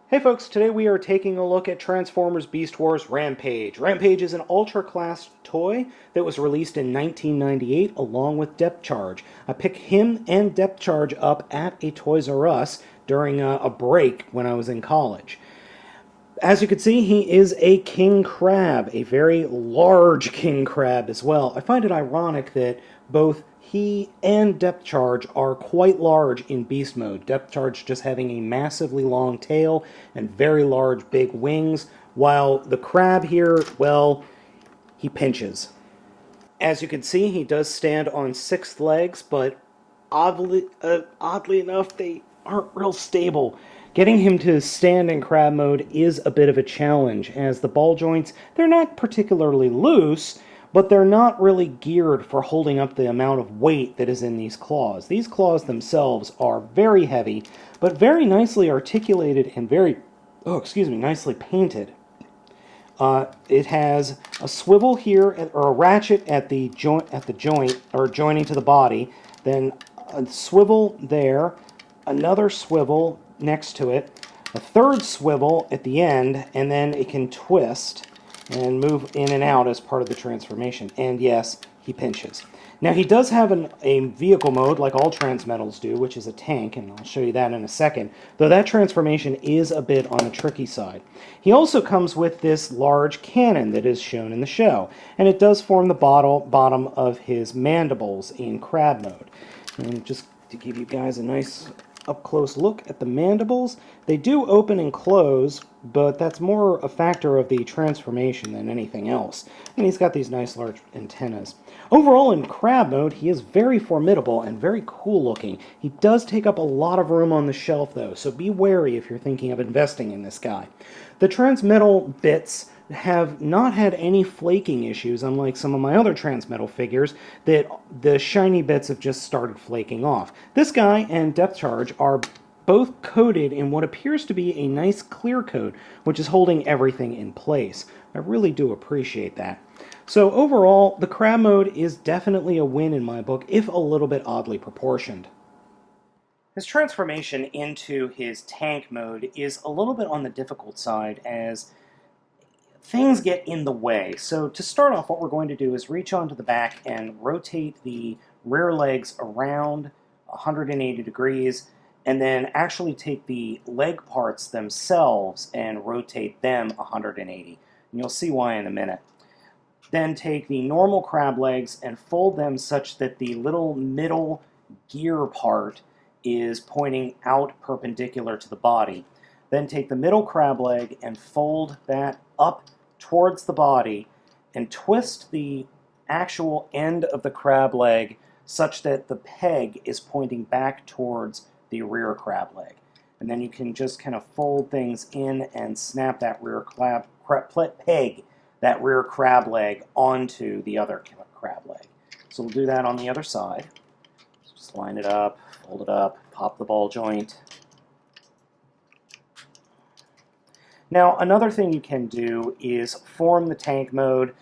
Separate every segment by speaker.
Speaker 1: Hey folks, today we are taking a look at Transformers Beast Wars Rampage. Rampage is an Ultra Class toy that was released in 1998 along with Depth Charge. I picked him and Depth Charge up at a Toys R Us during a break when I was in college. As you can see, he is a king crab, a very large king crab as well. I find it ironic that both he and Depth Charge are quite large in beast mode. Depth Charge just having a massively long tail and very large big wings, while the crab here, well, he pinches. As you can see, he does stand on 6 legs, but oddly enough, they aren't real stable. Getting him to stand in crab mode is a bit of a challenge, as the ball joints, they're not particularly loose, but they're not really geared for holding up the amount of weight that is in these claws. These claws themselves are very heavy, but very nicely articulated and nicely painted. It has a swivel here, or a ratchet at the joint, or joining to the body, then a swivel there, another swivel next to it, a third swivel at the end, and then it can twist and move in and out as part of the transformation. And yes, he pinches. Now he does have a vehicle mode like all Transmetals do, which is a tank, and I'll show you that in a second, though that transformation is a bit on the tricky side. He also comes with this large cannon that is shown in the show, and it does form the bottom of his mandibles in crab mode. And just to give you guys a nice up-close look at the mandibles, they do open and close, but that's more a factor of the transformation than anything else. And he's got these nice large antennas. Overall, in crab mode, he is very formidable and very cool looking. He does take up a lot of room on the shelf, though, so be wary if you're thinking of investing in this guy. The Transmetal bits have not had any flaking issues, unlike some of my other Transmetal figures, that the shiny bits have just started flaking off. This guy and Depth Charge are both coated in what appears to be a nice clear coat, which is holding everything in place. I really do appreciate that. So overall, the crab mode is definitely a win in my book, if a little bit oddly proportioned. His transformation into his tank mode is a little bit on the difficult side, as things get in the way. So to start off, what we're going to do is reach onto the back and rotate the rear legs around 180 degrees, and then actually take the leg parts themselves and rotate them 180. And you'll see why in a minute. Then take the normal crab legs and fold them such that the little middle gear part is pointing out perpendicular to the body. Then take the middle crab leg and fold that up towards the body and twist the actual end of the crab leg such that the peg is pointing back towards the rear crab leg. And then you can just kind of fold things in and snap that rear peg, that rear crab leg, onto the other crab leg. So we'll do that on the other side. Just line it up, fold it up, pop the ball joint. Now, another thing you can do is form the tank mode,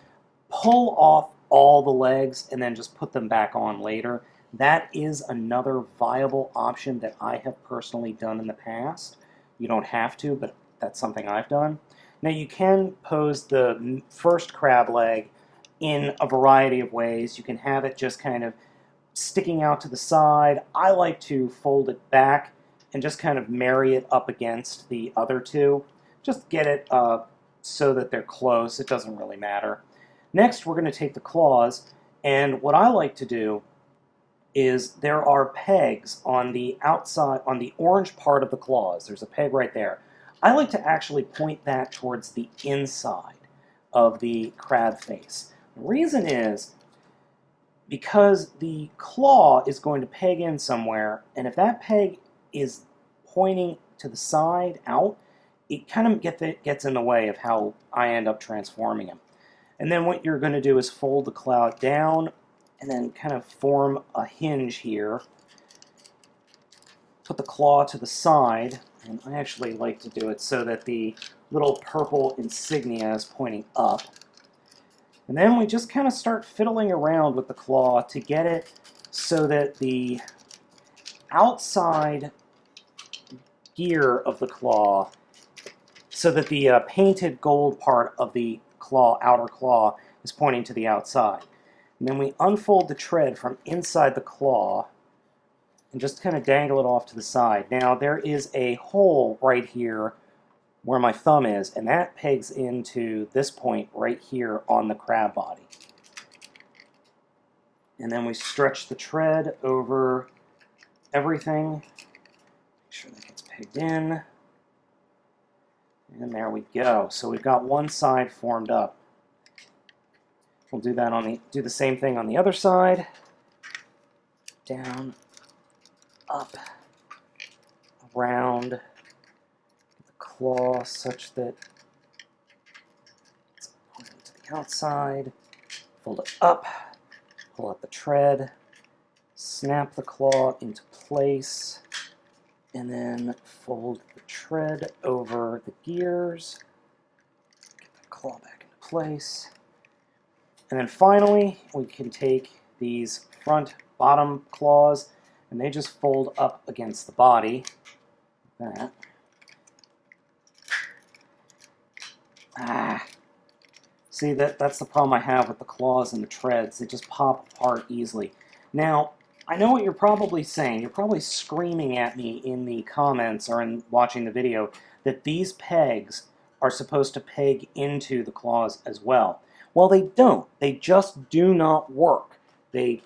Speaker 1: pull off all the legs, and then just put them back on later. That is another viable option that I have personally done in the past. You don't have to, but that's something I've done. Now, you can pose the first crab leg in a variety of ways. You can have it just kind of sticking out to the side. I like to fold it back and just kind of marry it up against the other two. Just get it so that they're close. It doesn't really matter. Next, we're going to take the claws, and what I like to do is there are pegs on the outside, on the orange part of the claws. There's a peg right there. I like to actually point that towards the inside of the crab face. The reason is because the claw is going to peg in somewhere, and if that peg is pointing to the side out, it kind of gets in the way of how I end up transforming him. And then what you're going to do is fold the claw down and then kind of form a hinge here. Put the claw to the side, and I actually like to do it so that the little purple insignia is pointing up. And then we just kind of start fiddling around with the claw to get it so that the outside gear of the claw so that the painted gold part of the claw, outer claw, is pointing to the outside. And then we unfold the tread from inside the claw and just kind of dangle it off to the side. Now there is a hole right here where my thumb is, and that pegs into this point right here on the crab body. And then we stretch the tread over everything. Make sure that gets pegged in. And there we go. So we've got one side formed up. We'll do that do the same thing on the other side. Down, up, around the claw such that it's pointing to the outside. Fold it up, pull out the tread, snap the claw into place, and then fold the tread over the gears, get the claw back into place. And then finally, we can take these front bottom claws, and they just fold up against the body. Like that. See, that's the problem I have with the claws and the treads. They just pop apart easily. Now, I know what you're probably saying. You're probably screaming at me in the comments or in watching the video that these pegs are supposed to peg into the claws as well. Well, they don't. They just do not work. They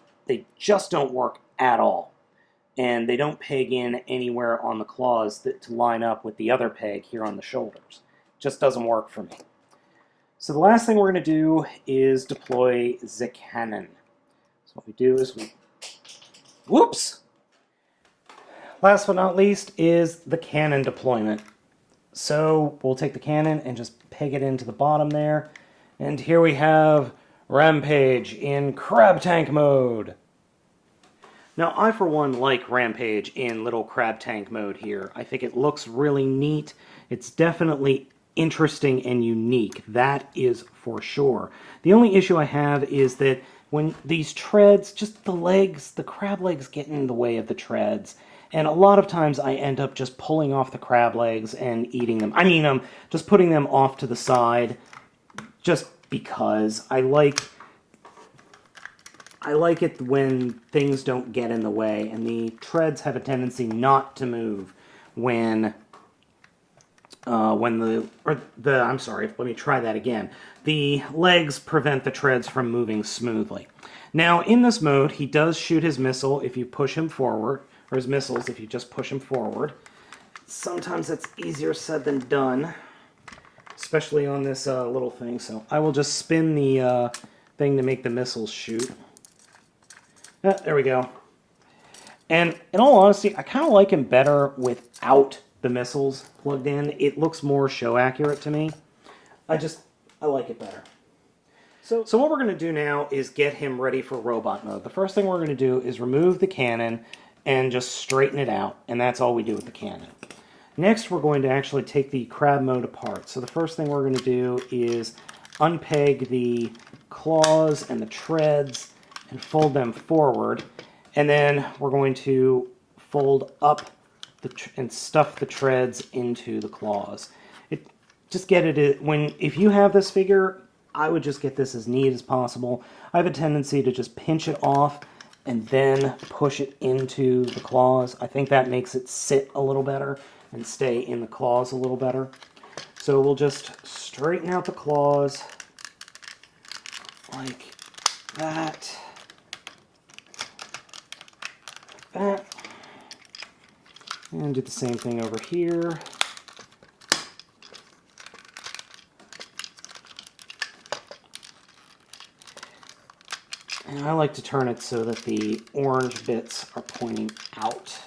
Speaker 1: just don't work at all. And they don't peg in anywhere on the claws to line up with the other peg here on the shoulders. It just doesn't work for me. So the last thing we're going to do is deploy the cannon. So what we do is whoops! Last but not least is the cannon deployment. So we'll take the cannon and just peg it into the bottom there. And here we have Rampage in crab tank mode. Now, I for one like Rampage in little crab tank mode here. I think it looks really neat. It's definitely interesting and unique. That is for sure. The only issue I have is that when these treads, just the legs, the crab legs get in the way of the treads. And a lot of times I end up just pulling off the crab legs and eating them. I mean, just putting them off to the side just because I like it when things don't get in the way, and the treads have a tendency not to move when I'm sorry, let me try that again. The legs prevent the treads from moving smoothly. Now, in this mode, he does shoot his missile if you push him forward, or his missiles if you just push him forward. Sometimes that's easier said than done, especially on this little thing, so I will just spin the thing to make the missiles shoot. There we go. And in all honesty, I kind of like him better without the missiles plugged in. It looks more show accurate to me. I like it better. So what we're going to do now is get him ready for robot mode. The first thing we're going to do is remove the cannon and just straighten it out, and that's all we do with the cannon. Next, we're going to actually take the crab mode apart. So the first thing we're going to do is unpeg the claws and the treads and fold them forward, and then we're going to fold up and stuff the treads into the claws. If you have this figure, I would just get this as neat as possible. I have a tendency to just pinch it off and then push it into the claws. I think that makes it sit a little better and stay in the claws a little better. So we'll just straighten out the claws like that. That. And do the same thing over here. And I like to turn it so that the orange bits are pointing out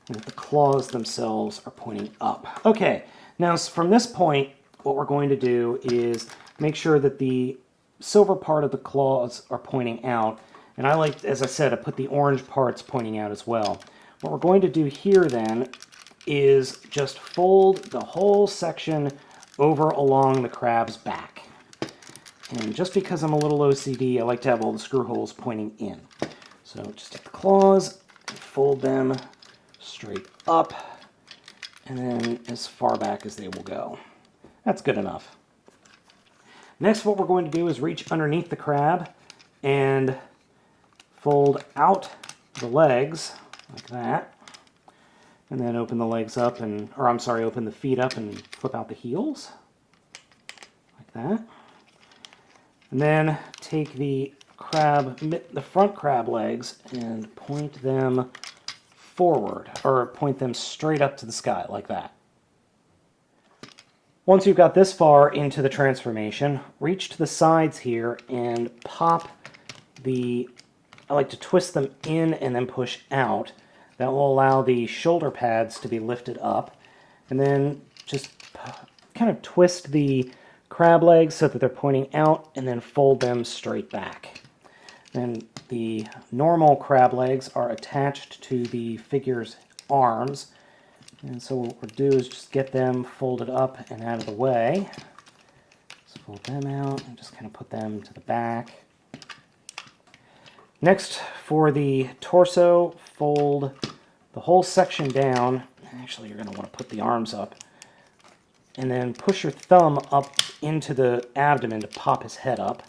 Speaker 1: and that the claws themselves are pointing up. Okay, now from this point, what we're going to do is make sure that the silver part of the claws are pointing out. And I like, as I said, I put the orange parts pointing out as well. What we're going to do here then is just fold the whole section over along the crab's back. And just because I'm a little OCD, I like to have all the screw holes pointing in. So just take the claws and fold them straight up and then as far back as they will go. That's good enough. Next, what we're going to do is reach underneath the crab and fold out the legs like that. And then open the legs up open the feet up and flip out the heels like that. And then take the front crab legs and point them forward, or point them straight up to the sky like that. Once you've got this far into the transformation, reach to the sides here and pop I like to twist them in and then push out. That will allow the shoulder pads to be lifted up. And then just kind of twist the crab legs so that they're pointing out and then fold them straight back. And the normal crab legs are attached to the figure's arms. And so what we'll do is just get them folded up and out of the way. Just fold them out and just kind of put them to the back. Next, for the torso, fold the whole section down. Actually, you're going to want to put the arms up. And then push your thumb up into the abdomen to pop his head up.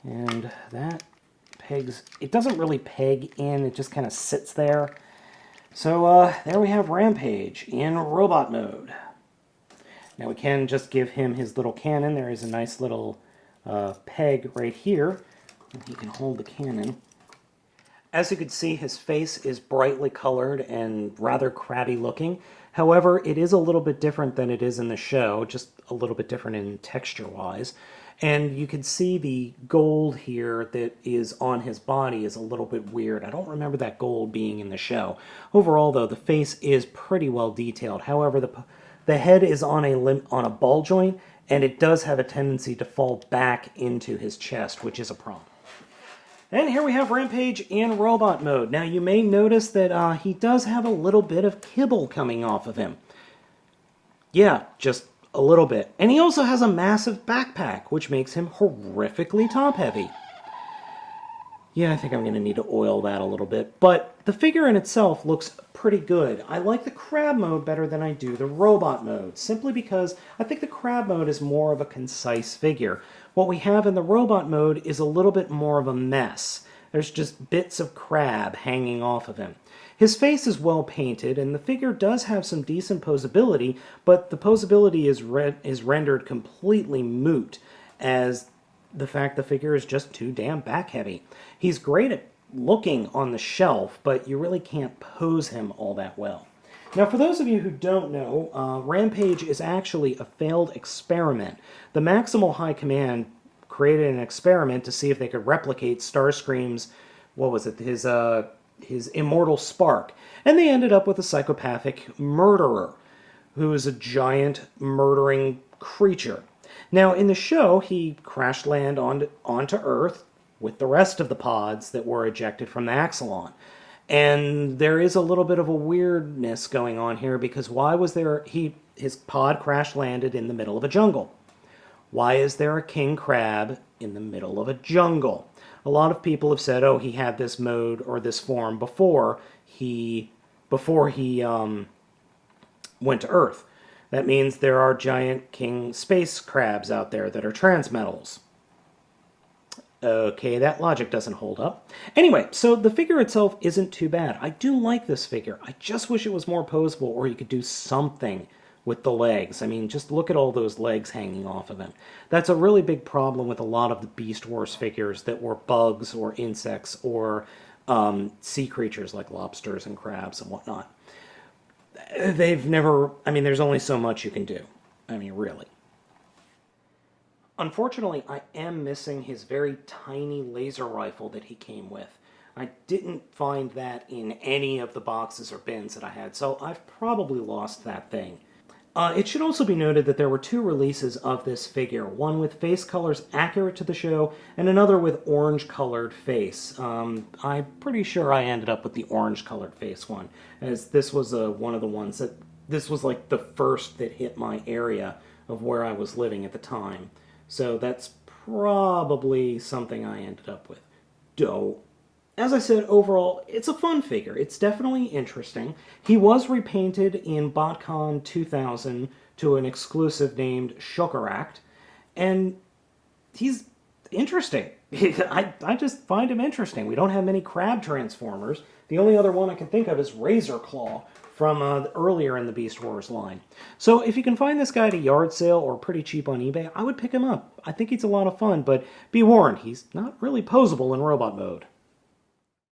Speaker 1: And that pegs... It doesn't really peg in, it just kind of sits there. So there we have Rampage in robot mode. Now we can just give him his little cannon. There is a nice little peg right here. He can hold the cannon. As you can see, his face is brightly colored and rather crabby looking. However, it is a little bit different than it is in the show, just a little bit different in texture-wise. And you can see the gold here that is on his body is a little bit weird. I don't remember that gold being in the show. Overall, though, the face is pretty well detailed. However, the head is on a ball joint, and it does have a tendency to fall back into his chest, which is a problem. And here we have Rampage in robot mode. Now you may notice that he does have a little bit of kibble coming off of him. Yeah, just a little bit. And he also has a massive backpack, which makes him horrifically top-heavy. Yeah, I think I'm going to need to oil that a little bit. But the figure in itself looks pretty good. I like the crab mode better than I do the robot mode, simply because I think the crab mode is more of a concise figure. What we have in the robot mode is a little bit more of a mess. There's just bits of crab hanging off of him. His face is well painted, and the figure does have some decent posability, but the posability is rendered completely moot, as the fact the figure is just too damn back-heavy. He's great at looking on the shelf, but you really can't pose him all that well. Now, for those of you who don't know, Rampage is actually a failed experiment. The Maximal High Command created an experiment to see if they could replicate Starscream's, his immortal spark. And they ended up with a psychopathic murderer, who is a giant murdering creature. Now, in the show, he crash landed onto Earth with the rest of the pods that were ejected from the Axelon. And there is a little bit of a weirdness going on here, because why was his pod crash landed in the middle of a jungle? Why is there a king crab in the middle of a jungle? A lot of people have said, oh, he had this mode or this form before he went to Earth. That means there are giant king space crabs out there that are transmetals. Okay, that logic doesn't hold up. Anyway, so the figure itself isn't too bad. I do like this figure. I just wish it was more posable, or you could do something with the legs. I mean, just look at all those legs hanging off of him. That's a really big problem with a lot of the Beast Wars figures that were bugs or insects or sea creatures like lobsters and crabs and whatnot. There's only so much you can do. I mean, really. Unfortunately, I am missing his very tiny laser rifle that he came with. I didn't find that in any of the boxes or bins that I had, so I've probably lost that thing. It should also be noted that there were two releases of this figure, one with face colors accurate to the show, and another with orange-colored face. I'm pretty sure I ended up with the orange-colored face one, as this was one of the ones that... This was like the first that hit my area of where I was living at the time. So that's probably something I ended up with. Don't as I said, overall, it's a fun figure. It's definitely interesting. He was repainted in BotCon 2000 to an exclusive named Shokaract, and he's interesting. I just find him interesting. We don't have many crab transformers. The only other one I can think of is Razor Claw from earlier in the Beast Wars line. So if you can find this guy at a yard sale or pretty cheap on eBay, I would pick him up. I think he's a lot of fun, but be warned, he's not really posable in robot mode.